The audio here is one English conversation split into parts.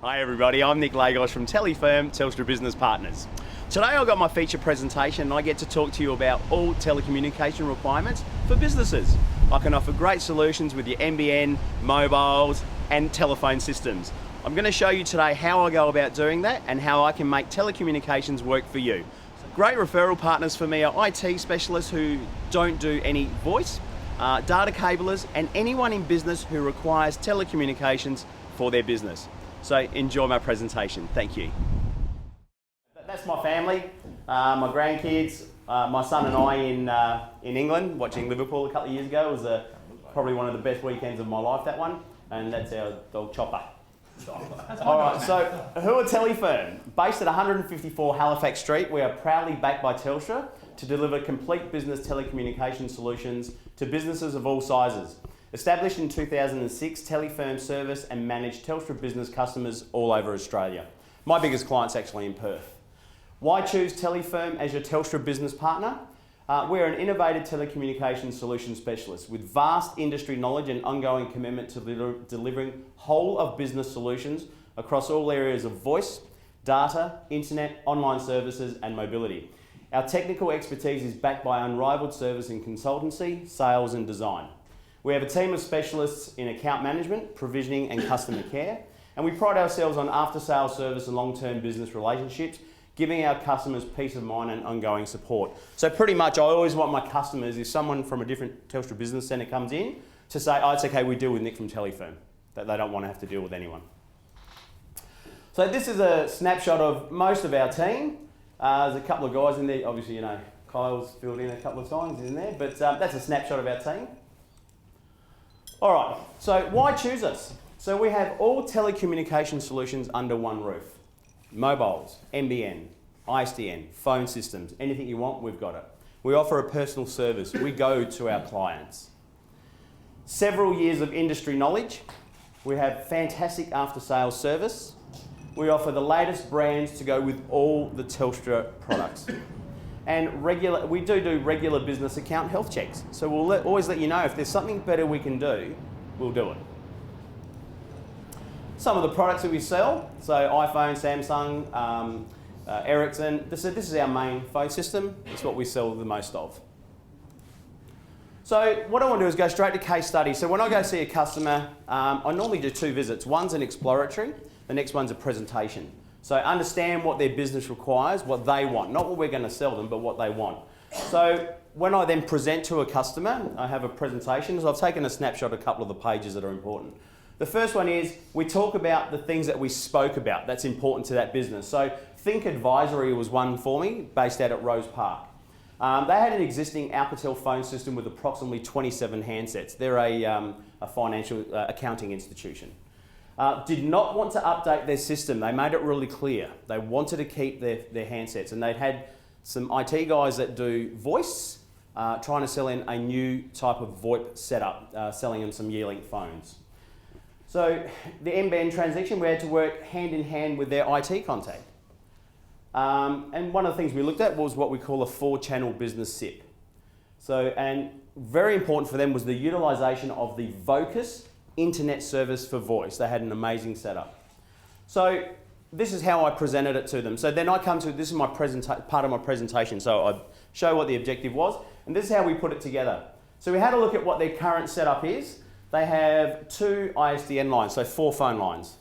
Hi everybody, I'm Nick Lagos from Telefirm Telstra Business Partners. Today I've got my feature presentation and I get to talk to you about all telecommunication requirements for businesses. I can offer great solutions with your NBN, mobiles and telephone systems. I'm going to show you today how I go about doing that and how I can make telecommunications work for you. Great referral partners for me are IT specialists who don't do any voice, data cablers and anyone in business who requires telecommunications for their business. So enjoy my presentation. Thank you. That's my family, my grandkids, my son and I in England, watching Liverpool a couple of years ago. It was probably one of the best weekends of my life, that one. And that's our dog Chopper. All right, so who are Telefirm? Based at 154 Halifax Street, we are proudly backed by Telstra to deliver complete business telecommunication solutions to businesses of all sizes. Established in 2006, Telefirm service and manage Telstra business customers all over Australia. My biggest client's actually in Perth. Why choose Telefirm as your Telstra business partner? We're an innovative telecommunications solution specialist with vast industry knowledge and ongoing commitment to delivering whole of business solutions across all areas of voice, data, internet, online services and mobility. Our technical expertise is backed by unrivaled service in consultancy, sales and design. We have a team of specialists in account management, provisioning and customer care, and we pride ourselves on after-sales service and long-term business relationships, giving our customers peace of mind and ongoing support. So pretty much I always want my customers, if someone from a different Telstra Business Centre comes in, to say, oh, it's okay, we deal with Nick from Telefirm, that they don't want to have to deal with anyone. So this is a snapshot of most of our team. There's a couple of guys in there, obviously, you know, Kyle's filled in a couple of times in there, but that's a snapshot of our team. All right, so why choose us? So we have all telecommunication solutions under one roof. Mobiles, NBN, ISDN, phone systems, anything you want, we've got it. We offer a personal service. We go to our clients. Several years of industry knowledge. We have fantastic after-sales service. We offer the latest brands to go with all the Telstra products. And we do regular business account health checks. So we'll always let you know if there's something better we can do, we'll do it. Some of the products that we sell, so iPhone, Samsung, Ericsson, this is our main phone system. It's what we sell the most of. So what I want to do is go straight to case study. So when I go see a customer, I normally do two visits. One's an exploratory, the next one's a presentation. So understand what their business requires, what they want, not what we're going to sell them, but what they want. So when I then present to a customer, I have a presentation. So I've taken a snapshot of a couple of the pages that are important. The first one is we talk about the things that we spoke about that's important to that business. So Think Advisory was one for me, based out at Rose Park. They had an existing Alcatel phone system with approximately 27 handsets. They're a financial accounting institution. Did not want to update their system. They made it really clear. They wanted to keep their handsets, and they'd had some IT guys that do voice, trying to sell in a new type of VoIP setup, selling them some Yearlink phones. So the NBN transition, we had to work hand in hand with their IT contact. And one of the things we looked at was what we call a 4-channel business SIP. So, and very important for them was the utilisation of the Vocus internet service for voice. They had an amazing setup. So this is how I presented it to them. So then I come to, this is my part of my presentation. So I show what the objective was, and this is how we put it together. So we had a look at what their current setup is. They have 2 ISDN lines, so 4 phone lines.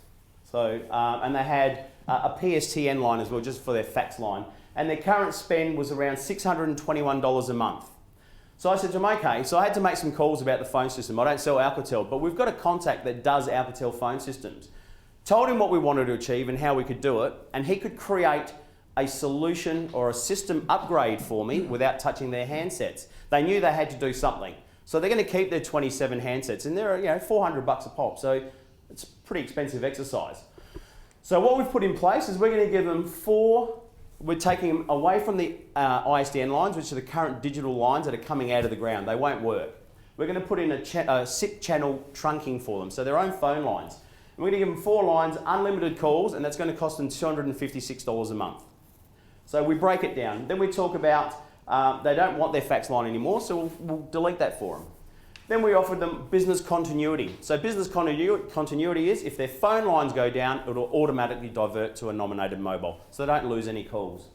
So, and they had a PSTN line as well, just for their fax line. And their current spend was around $621 a month. So I said to them, okay, so I had to make some calls about the phone system. I don't sell Alcatel, but we've got a contact that does Alcatel phone systems. Told him what we wanted to achieve and how we could do it, and he could create a solution or a system upgrade for me without touching their handsets. They knew they had to do something. So they're going to keep their 27 handsets, and they're $400 a pop, so it's a pretty expensive exercise. So what we've put in place is we're going to give them 4. We're taking them away from the ISDN lines, which are the current digital lines that are coming out of the ground. They won't work. We're going to put in a SIP channel trunking for them, so their own phone lines. And we're going to give them 4 lines, unlimited calls, and that's going to cost them $256 a month. So we break it down. Then we talk about they don't want their fax line anymore, so we'll delete that for them. Then we offered them business continuity. So business continuity is if their phone lines go down, it'll automatically divert to a nominated mobile, so they don't lose any calls.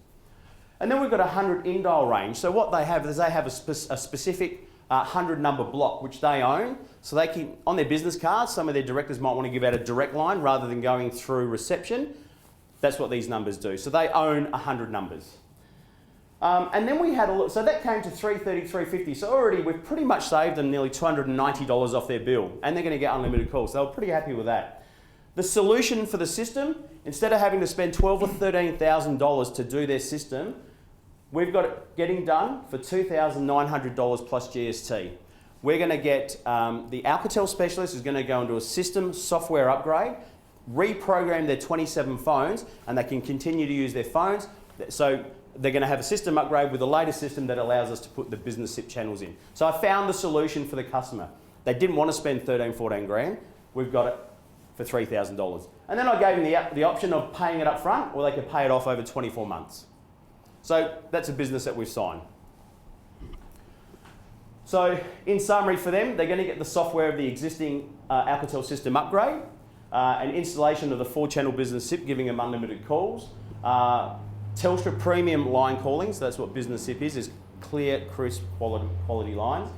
And then we've got a 100 in-dial range. So what they have is they have a specific 100 number block which they own. So they can, on their business cards, some of their directors might want to give out a direct line rather than going through reception. That's what these numbers do. So they own 100 numbers. And then we had a look, so that came to $330, $350. So already we've pretty much saved them nearly $290 off their bill, and they're going to get unlimited calls. So they were pretty happy with that. The solution for the system, instead of having to spend $12,000 or $13,000 to do their system, we've got it getting done for $2,900 plus GST. We're going to get the Alcatel specialist is going to go into a system software upgrade, reprogram their 27 phones, and they can continue to use their phones. So they're going to have a system upgrade with the latest system that allows us to put the business SIP channels in. So I found the solution for the customer. They didn't want to spend 13, 14 grand. We've got it for $3,000. And then I gave them the option of paying it up front, or they could pay it off over 24 months. So that's a business that we've signed. So in summary for them, they're going to get the software of the existing Alcatel system upgrade, an installation of the 4-channel business SIP giving them unlimited calls, Telstra premium line calling, so that's what business SIP is clear, crisp, quality lines.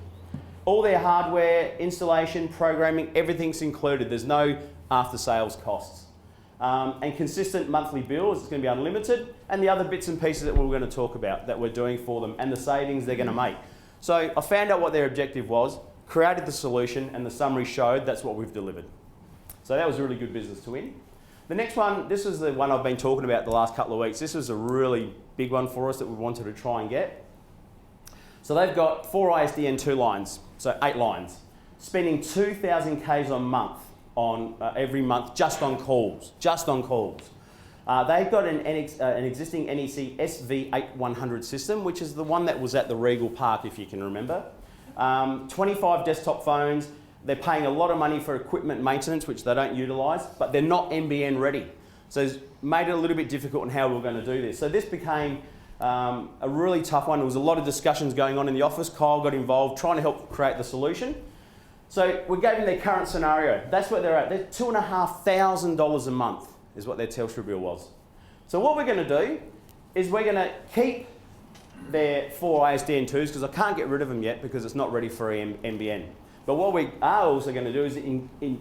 All their hardware, installation, programming, everything's included. There's no after-sales costs. And consistent monthly bills, it's going to be unlimited, and the other bits and pieces that we're going to talk about that we're doing for them and the savings they're going to make. So I found out what their objective was, created the solution, and the summary showed that's what we've delivered. So that was a really good business to win. The next one, this is the one I've been talking about the last couple of weeks. This was a really big one for us that we wanted to try and get. So they've got 4 ISDN 2 lines, so 8 lines, spending 2,000 Ks a month on every month just on calls, They've got an existing NEC SV8100 system, which is the one that was at the Regal Park, if you can remember. 25 desktop phones. They're paying a lot of money for equipment maintenance, which they don't utilise, but they're not NBN ready. So it's made it a little bit difficult on how we're going to do this. So this became a really tough one. There was a lot of discussions going on in the office. Kyle got involved trying to help create the solution. So we gave them their current scenario. That's what they're at. They're $2,500 a month is what their Telstra bill was. So what we're going to do is we're going to keep their 4 ISDN 2s because I can't get rid of them yet because it's not ready for NBN. But what we are also going to do is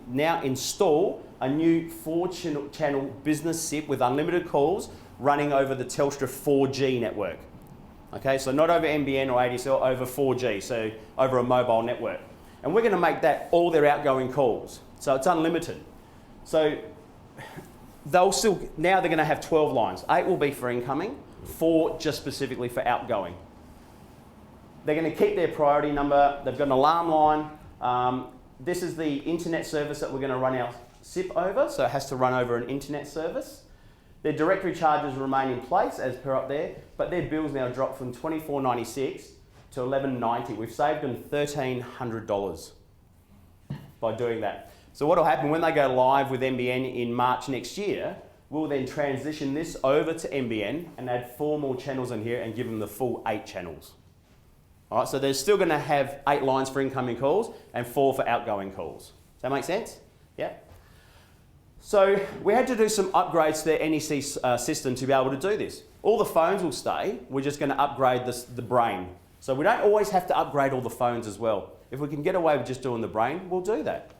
now install a new 4-channel business SIP with unlimited calls running over the Telstra 4G network. Okay, so not over NBN or ADSL, over 4G, so over a mobile network. And we're going to make that all their outgoing calls. So it's unlimited. So now they're going to have 12 lines. 8 will be for incoming, 4 just specifically for outgoing. They're going to keep their priority number. They've got an alarm line. This is the internet service that we're going to run our SIP over, so it has to run over an internet service. Their directory charges remain in place as per up there, but their bills now drop from $24.96 to $11.90. We've saved them $1,300 by doing that. So what will happen when they go live with NBN in March next year, we'll then transition this over to NBN and add 4 more channels in here and give them the full 8 channels. All right, so they're still going to have 8 lines for incoming calls and 4 for outgoing calls. Does that make sense? Yeah. So we had to do some upgrades to their NEC system to be able to do this. All the phones will stay. We're just going to upgrade the brain. So we don't always have to upgrade all the phones as well. If we can get away with just doing the brain, we'll do that.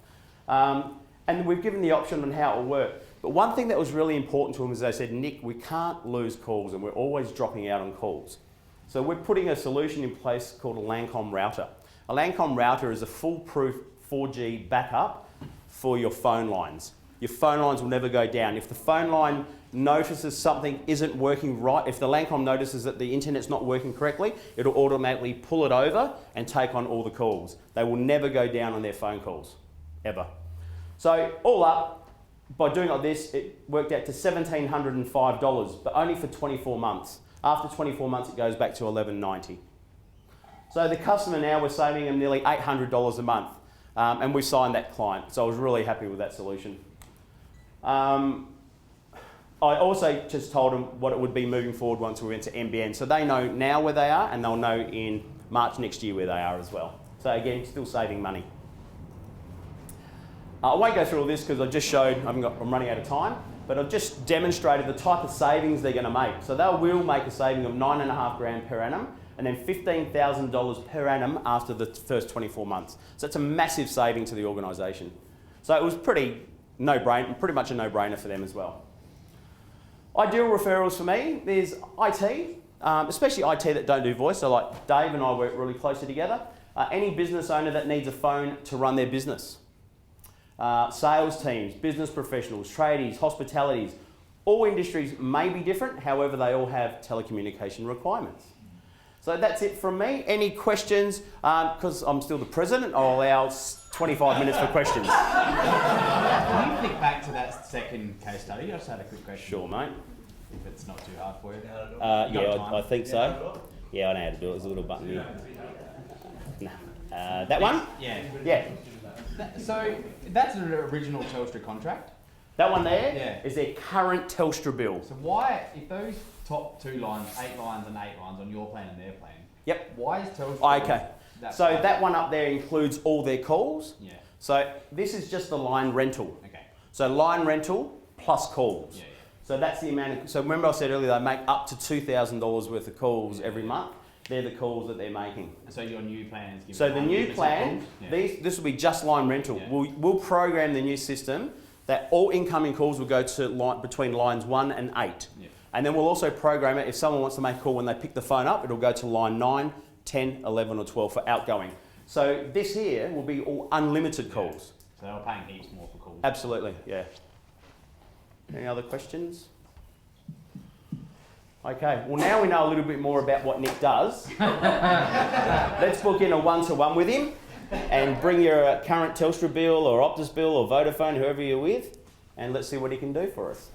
And we've given the option on how it will work. But one thing that was really important to them is they said, Nick, we can't lose calls and we're always dropping out on calls. So we're putting a solution in place called a LANCOM router. A LANCOM router is a foolproof 4G backup for your phone lines. Your phone lines will never go down. If the phone line notices something isn't working right, if the LANCOM notices that the internet's not working correctly, it'll automatically pull it over and take on all the calls. They will never go down on their phone calls, ever. So all up, by doing like this, it worked out to $1,705, but only for 24 months. After 24 months, it goes back to $11.90. So the customer now, we're saving them nearly $800 a month, and we signed that client. So I was really happy with that solution. I also just told them what it would be moving forward once we went to NBN. So they know now where they are, and they'll know in March next year where they are as well. So again, still saving money. I won't go through all this because I've just showed, I'm running out of time, but I've just demonstrated the type of savings they're going to make. So they will make a saving of $9,500 per annum and then $15,000 per annum after the first 24 months. So it's a massive saving to the organisation. So it was pretty much a no-brainer for them as well. Ideal referrals for me, there's IT, especially IT that don't do voice. So like Dave and I work really closely together. Any business owner that needs a phone to run their business. Sales teams, business professionals, tradies, hospitalities, all industries may be different, however they all have telecommunication requirements. So that's it from me. Any questions? Because I'm still the president, I'll allow 25 minutes for questions. Can you flick back to that second case study? I just had a quick question. Sure, mate. If it's not too hard for you. Yeah, I think so. Yeah, I know how to do it. There's a little button here. That one? Yeah. Yeah. So that's an original Telstra contract? That one there is their current Telstra bill. So why, if those top 2 lines, 8 lines and 8 lines on your plan and their plan, yep. Why is Telstra... Okay. So that one up there includes all their calls. Yeah. So this is just the line rental. Okay. So line rental plus calls. Yeah. So that's the amount of... So remember I said earlier they make up to $2,000 worth of calls every month. They're the calls that they're making. So your new plan is giving... So the new plan, this will be just line rental. Yeah. We'll program the new system that all incoming calls will go to between lines 1 and 8. Yeah. And then we'll also program it, if someone wants to make a call when they pick the phone up, it'll go to line 9, 10, 11 or 12 for outgoing. So this here will be all unlimited calls. So they were paying heaps more for calls. Absolutely, yeah. Any other questions? Okay, well now we know a little bit more about what Nick does. Let's book in a one-to-one with him and bring your current Telstra bill or Optus bill or Vodafone, whoever you're with, and let's see what he can do for us.